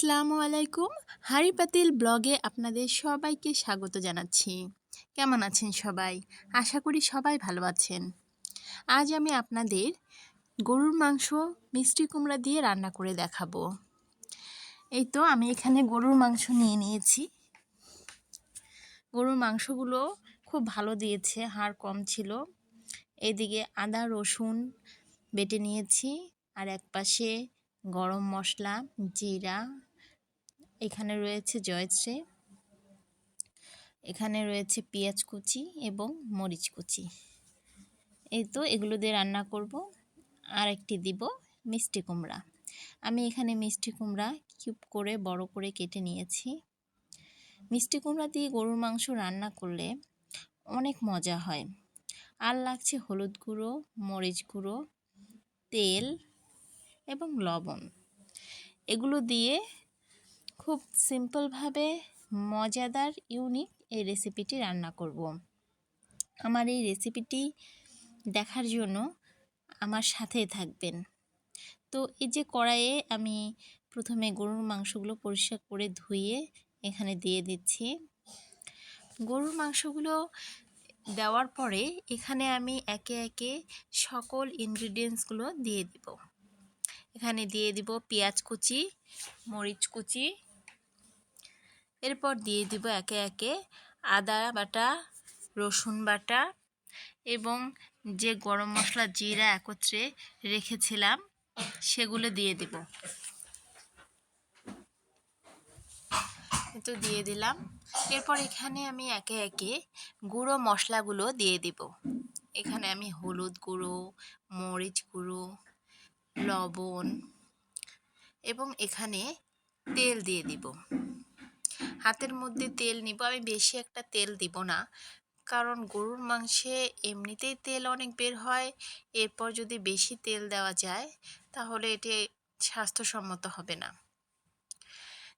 আসসালামু আলাইকুম। হাঁড়ি পাতিল ব্লগে আপনাদের সবাইকে স্বাগত জানাচ্ছি। কেমন আছেন সবাই? আশা করি সবাই ভালো আছেন। আজ আমি আপনাদের গরুর মাংস মিষ্টি কুমড়া দিয়ে রান্না করে দেখাবো। এই তো আমি এখানে গরুর মাংস নিয়ে নিয়েছি। গরুর মাংসগুলো খুব ভালো দিয়েছে, হাড় কম ছিল। এদিকে আদা রসুন বেটে নিয়েছি, আর এক পাশে গরম মশলা, জিরা, এখানে রয়েছে জয়ত্রী, এখানে রয়েছে পেঁয়াজ কুচি এবং মরিচ কুচি। এই তো এগুলো দিয়ে রান্না করব। আর একটি দিব মিষ্টি কুমড়া। আমি এখানে মিষ্টি কুমড়া কিউব করে বড় করে কেটে নিয়েছি। মিষ্টি কুমড়া দিয়ে গরুর মাংস রান্না করলে অনেক মজা হয়। আর লাগছে হলুদ গুঁড়ো, মরিচ গুঁড়ো, তেল এবং লবণ। এগুলো দিয়ে খুব সিম্পলভাবে মজাদার ইউনিক এই রেসিপিটি রান্না করব। আমার এই রেসিপিটি দেখার জন্য আমার সাথেই থাকবেন। তো এই যে কড়াইয়ে আমি প্রথমে গরুর মাংসগুলো পরিষ্কার করে ধুয়ে এখানে দিয়ে দিচ্ছি। গরুর মাংসগুলো দেওয়ার পরে এখানে আমি একে একে সকল ইনগ্রিডিয়েন্টসগুলো দিয়ে দিব। এখানে দিয়ে দিব পেঁয়াজ কুচি, মরিচ কুচি, এরপর দিয়ে দিব একে একে আদা বাটা, রসুন বাটা এবং যে গরম মশলা জিরা একত্রে রেখেছিলাম সেগুলো দিয়ে দিব। তো দিয়ে দিলাম। এরপর এখানে আমি একে একে গুঁড়ো মশলাগুলো দিয়ে দিব। এখানে আমি হলুদ গুঁড়ো, মরিচ গুঁড়ো, লবণ এবং এখানে তেল দিয়ে দিব। হাতের মধ্যে তেল নিব, আমি বেশি একটা তেল দিব না, কারণ গরুর মাংসে এমনিতেই তেল অনেক বের হয়। এরপর যদি বেশি তেল দেওয়া যায় তাহলে এটি স্বাস্থ্যসম্মত হবে না।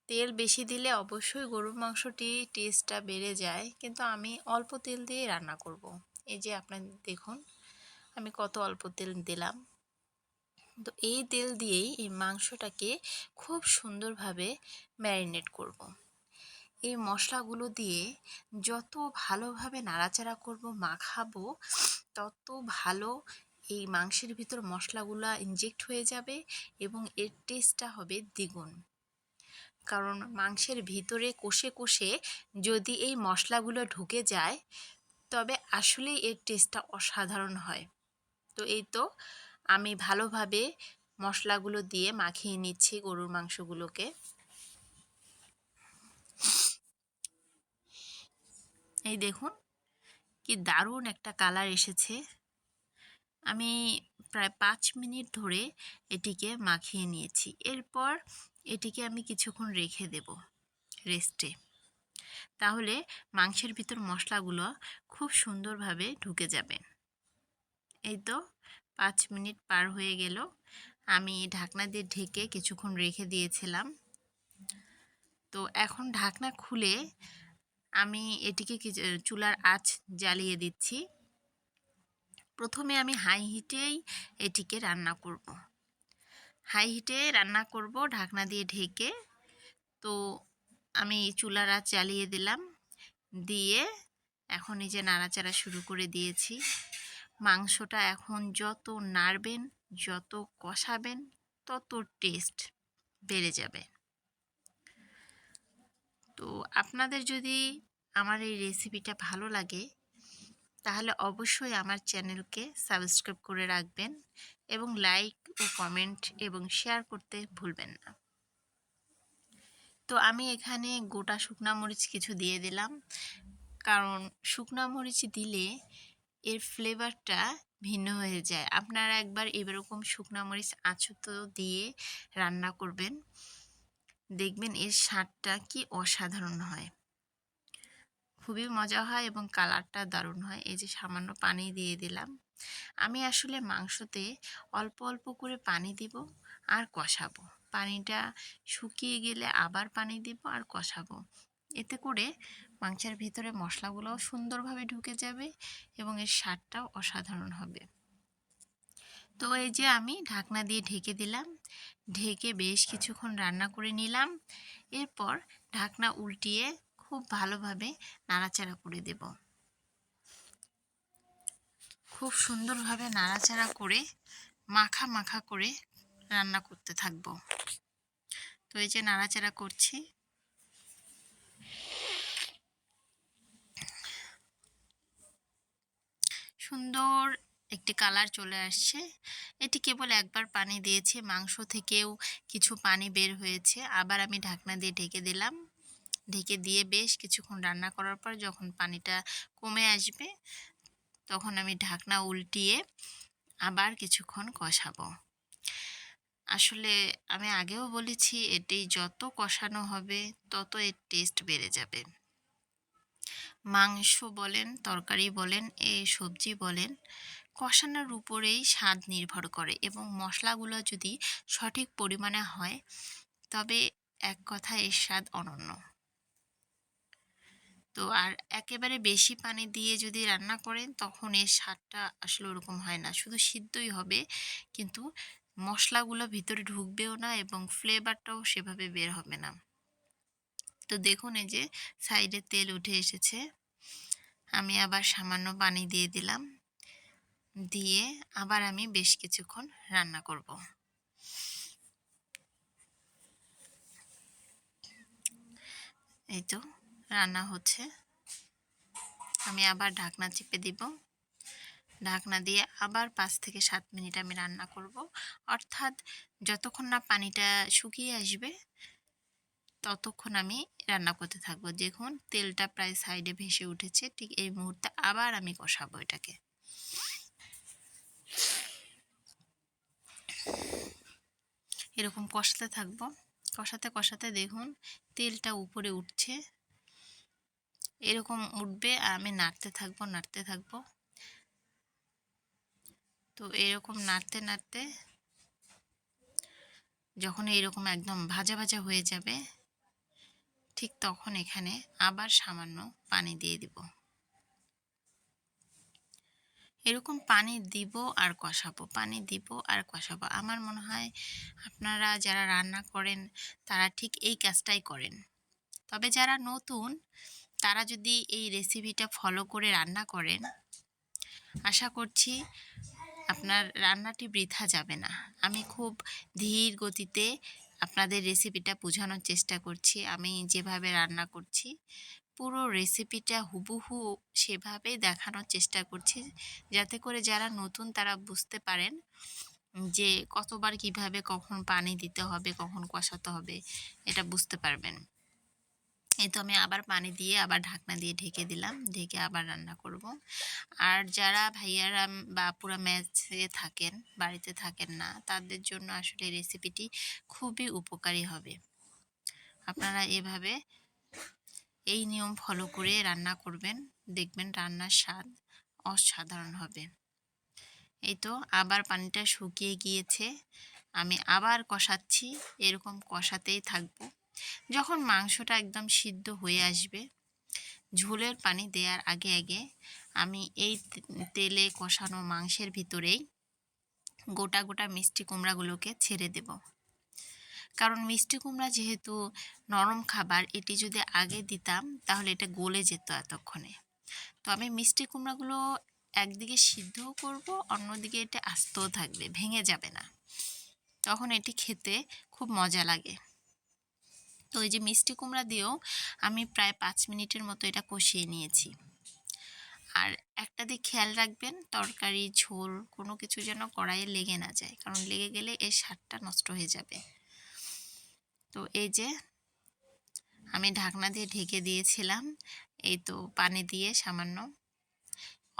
তেল বেশি দিলে অবশ্যই গরুর মাংসটি টেস্টটা বেড়ে যায়, কিন্তু আমি অল্প তেল দিয়ে রান্না করব। এই যে আপনাদের দেখুন আমি কত অল্প তেল দিলাম। তো এই তেল দিয়েই এই মাংসটাকে খুব সুন্দরভাবে ম্যারিনেট করব। এই মশলাগুলো দিয়ে যত ভালোভাবে নাড়াচাড়া করব, মাখাবো, তত ভালো এই মাংসের ভিতর মশলাগুলো ইনজেক্ট হয়ে যাবে এবং এর টেস্টটা হবে দ্বিগুণ। কারণ মাংসের ভিতরে কষে কষে যদি এই মশলাগুলো ঢুকে যায় তবে আসলেই এর টেস্টটা অসাধারণ হয়। তো এই তো আমি ভালোভাবে মশলাগুলো দিয়ে মাখিয়ে নিচ্ছি গরুর মাংসগুলোকে। এই দেখুন কি দারুণ একটা কালার এসেছে। আমি প্রায় 5 মিনিট ধরে এটিকে মাখিয়ে নিয়েছি। এরপর এটিকে আমি কিছুক্ষণ রেখে দেব রেস্টে। তাহলে মাংসের ভিতর মশলাগুলো খুব সুন্দরভাবে ঢুকে যাবে। এই তো 5 মিনিট পার হয়ে গেল। আমি ঢাকনা দিয়ে ঢেকে কিছুক্ষণ রেখে দিয়েছিলাম। তো এখন ঢাকনা খুলে আমি এটিকে চুলার আঁচ জ্বালিয়ে দিচ্ছি। প্রথমে আমি হাই হিটেই এটিকে রান্না করব। হাই হিটে রান্না করব ঢাকনা দিয়ে ঢেকে। তো আমি চুলার আঁচ জ্বালিয়ে দিলাম, দিয়ে এখন এই যে নাড়াচাড়া শুরু করে দিয়েছি। মাংসটা এখন যত নাড়বেন, যত কষাবেন, তত টেস্ট বেড়ে যাবে। তো আপনাদের যদি আমার এই রেসিপিটা ভালো লাগে তাহলে অবশ্যই আমার চ্যানেলকে সাবস্ক্রাইব করে রাখবেন এবং লাইক ও কমেন্ট এবং শেয়ার করতে ভুলবেন না। তো আমি এখানে গোটা শুকনা মরিচ কিছু দিয়ে দিলাম, কারণ শুকনা মরিচ দিলে এর ফ্লেভারটা ভিন্ন হয়ে যায়। আপনারা একবার এরকম শুকনা মরিচ আঁচুত দিয়ে রান্না করবেন, দেখবেন এর স্বাদটা কি অসাধারণ হয়, খুবই মজা হয় এবং কালারটা দারুণ হয়। এই যে সামান্য পানি দিয়ে দিলাম। আমি আসলে মাংসতে অল্প অল্প করে পানি দিব আর কষাবো। পানিটা শুকিয়ে গেলে আবার পানি দিব আর কষাবো। এতে করে মাংসের ভিতরে মশলাগুলোও সুন্দরভাবে ঢুকে যাবে এবং এর স্বাদটাও অসাধারণ হবে। তো এই যে আমি ঢাকনা দিয়ে ঢেকে দিলাম, ঢেকে বেশ কিছুক্ষণ রান্না করে নিলাম। এরপর ঢাকনা উল্টিয়ে খুব ভালোভাবে নাড়াচাড়া করে দেব। খুব সুন্দরভাবে নাড়াচাড়া করে মাখা মাখা করে রান্না করতে থাকবো। তো এই যে নাড়াচাড়া করছি। সুন্দর একটি কালার চলে আসছে। এটি কেবল একবার পানি দিয়েছি, মাংস থেকেও কিছু পানি বের হয়েছে। আবার আমি ঢাকনা দিয়ে ঢেকে দিলাম। ঢেকে দিয়ে বেশ কিছুক্ষণ রান্না করার পর যখন পানিটা কমে আসবে, তখন আমি ঢাকনা উল্টিয়ে আবার কিছুক্ষণ কষাবো। আসলে আমি আগেও বলেছি, এটি যত কষানো হবে তত এর টেস্ট বেড়ে যাবে। মাংস বলেন, তরকারি বলেন, এই সবজি বলেন, কষানোর উপরেই স্বাদ নির্ভর করে এবং মশলাগুলো যদি সঠিক পরিমাণে হয় তবে এক কথায় এর স্বাদ অনন্য। তো আর একেবারে বেশি পানি দিয়ে যদি রান্না করেন তখন এর স্বাদটা আসলে ওরকম হয় না, শুধু সিদ্ধই হবে, কিন্তু মশলাগুলো ভিতরে ঢুকবেও না এবং ফ্লেভারটাও সেভাবে বের হবে না। তো দেখুন এই যে সাইডে তেল উঠে এসেছে। আমি আবার সামান্য পানি দিয়ে দিলাম, দিয়ে আবার আমি বেশ কিছুক্ষণ রান্না করব। এই তো রান্না হচ্ছে। আমি আবার ঢাকনা চেপে দিব। ঢাকনা দিয়ে আবার 5 থেকে 7 মিনিট আমি রান্না করব। অর্থাৎ যতক্ষণ না পানিটা শুকিয়ে আসবে ততক্ষণ আমি রান্না করতে থাকবো। দেখুন তেলটা প্রায় সাইডে ভেসে উঠেছে। ঠিক এই মুহূর্তে আবার আমি কষাবো এটাকে। এরকম কষাতে থাকবো। কষাতে কষাতে দেখুন তেলটা উপরে উঠছে। এরকম উঠবে আর আমি নাড়তে থাকবো নাড়তে থাকবো। তো এরকম নাড়তে নাড়তে যখন এরকম একদম ভাজা ভাজা হয়ে যাবে, ঠিক তখন এখানে আবার সামান্য পানি দিয়ে দিব। এরকম পানি দিব আর কষাবো, পানি দিব আর কষাবো। আমার মনে হয় আপনারা যারা রান্না করেন তারা ঠিক এই কাজটাই করেন। তবে যারা নতুন তারা যদি এই রেসিপিটা ফলো করে রান্না করেন, আশা করছি আপনার রান্নাটি বৃথা যাবে না। আমি খুব ধীর গতিতে আপনাদের রেসিপিটা বোঝানোর চেষ্টা করছি। আমি যেভাবে রান্না করছি পুরো রেসিপিটা হুবহু সেভাবেই দেখানোর চেষ্টা করছি, যাতে করে যারা নতুন তারা বুঝতে পারেন যে কতবার কিভাবে কখন পানি দিতে হবে, কখন কষাতে হবে, এটা বুঝতে পারবেন। এই তো আমি আবার পানি দিয়ে আবার ঢাকনা দিয়ে ঢেকে দিলাম, ঢেকে আবার রান্না করব। আর যারা ভাইয়ারা বা আপুরা মেসে থাকেন, বাড়িতে থাকেন না, তাদের জন্য আসলে রেসিপিটি খুবই উপকারী হবে। আপনারা এভাবে এই নিয়ম ফলো করে রান্না করবেন, দেখবেন রান্নার স্বাদ অসাধারণ হবে। এই তো আবার পানিটা শুকিয়ে গিয়েছে। আমি আবার কষাচ্ছি, এরকম কষাতেই থাকবো। যখন মাংসটা একদম সিদ্ধ হয়ে আসবে, ঝোলের পানি দেওয়ার আগে আগে আমি এই তেলে কষানো মাংসের ভিতরেই গোটা গোটা মিষ্টি কুমড়াগুলোকে ছেড়ে দেব। কারণ মিষ্টি কুমড়া যেহেতু নরম খাবার, এটি যদি আগে দিতাম তাহলে এটা গলে যেত এতক্ষণে। তো আমি মিষ্টি কুমড়াগুলো একদিকে সিদ্ধও করব, অন্যদিকে এটা আস্তেও থাকবে, ভেঙে যাবে না। তখন এটি খেতে খুব মজা লাগে। তো এই যে মিষ্টি কুমড়া দিয়েও আমি প্রায় 5 মিনিটের মতো এটা কষিয়ে নিয়েছি। আর একটা দিক খেয়াল রাখবেন, তরকারি ঝোল কোনো কিছু যেন কড়াইয়ে লেগে না যায়, কারণ লেগে গেলে এর স্বাদটা নষ্ট হয়ে যাবে। তো এই যে আমি ঢাকনা দিয়ে ঢেকে দিয়েছিলাম, এই তো পানি দিয়ে সামান্য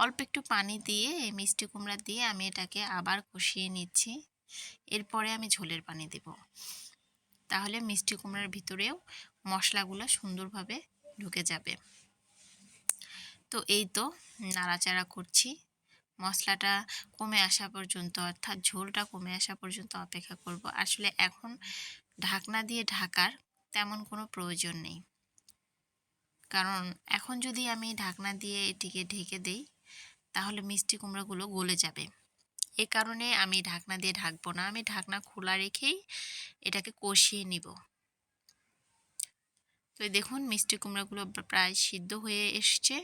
অল্প একটু পানি দিয়ে এই মিষ্টি কুমড়া দিয়ে আমি এটাকে আবার কষিয়ে নিচ্ছি। এরপরে আমি ঝোলের পানি দেব, তাহলে মিষ্টি কুমড়ার ভিতরেও মশলাগুলো সুন্দরভাবে ঢুকে যাবে। তো এই তো নাড়াচাড়া করছি। মশলাটা কমে আসা পর্যন্ত, অর্থাৎ ঝোলটা কমে আসা পর্যন্ত অপেক্ষা করব। আসলে এখন ঢাকনা দিয়ে ঢাকার তেমন কোনো প্রয়োজন নেই, কারণ এখন যদি আমি ঢাকনা দিয়ে এটিকে ঢেকে দেই তাহলে মিষ্টি কুমড়াগুলো গলে যাবে এ কারণে আমি ঢাকনা দিয়ে ঢাকবো না, আমি ঢাকনা খোলা রেখেই এটাকে কষিয়ে নিব। তো এই দেখুন মিষ্টি কুমড়াগুলো প্রায় সিদ্ধ হয়ে এসছে,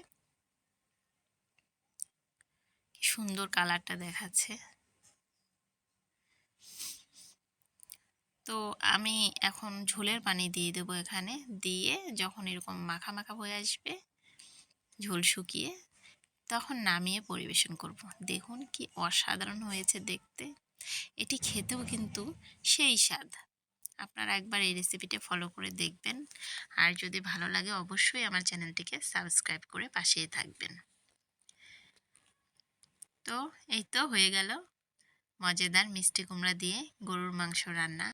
কি সুন্দর কালারটা দেখাচ্ছে। তো আমি এখন ঝোলের পানি দিয়ে দেবো এখানে, দিয়ে যখন এরকম মাখা মাখা হয়ে আসবে ঝোল শুকিয়ে, তখন নামিয়ে পরিবেশন করব। দেখুন কি অসাধারণ হয়েছে দেখতে, এটি খেতেও কিন্তু সেই স্বাদ। আপনারা একবার এই রেসিপিটা ফলো করে দেখবেন, আর যদি ভালো লাগে অবশ্যই আমার চ্যানেলটিকে সাবস্ক্রাইব করে পাশেই থাকবেন। তো এই তো হয়ে গেল মজাদার মিষ্টি কুমড়া দিয়ে গরুর মাংস রান্না।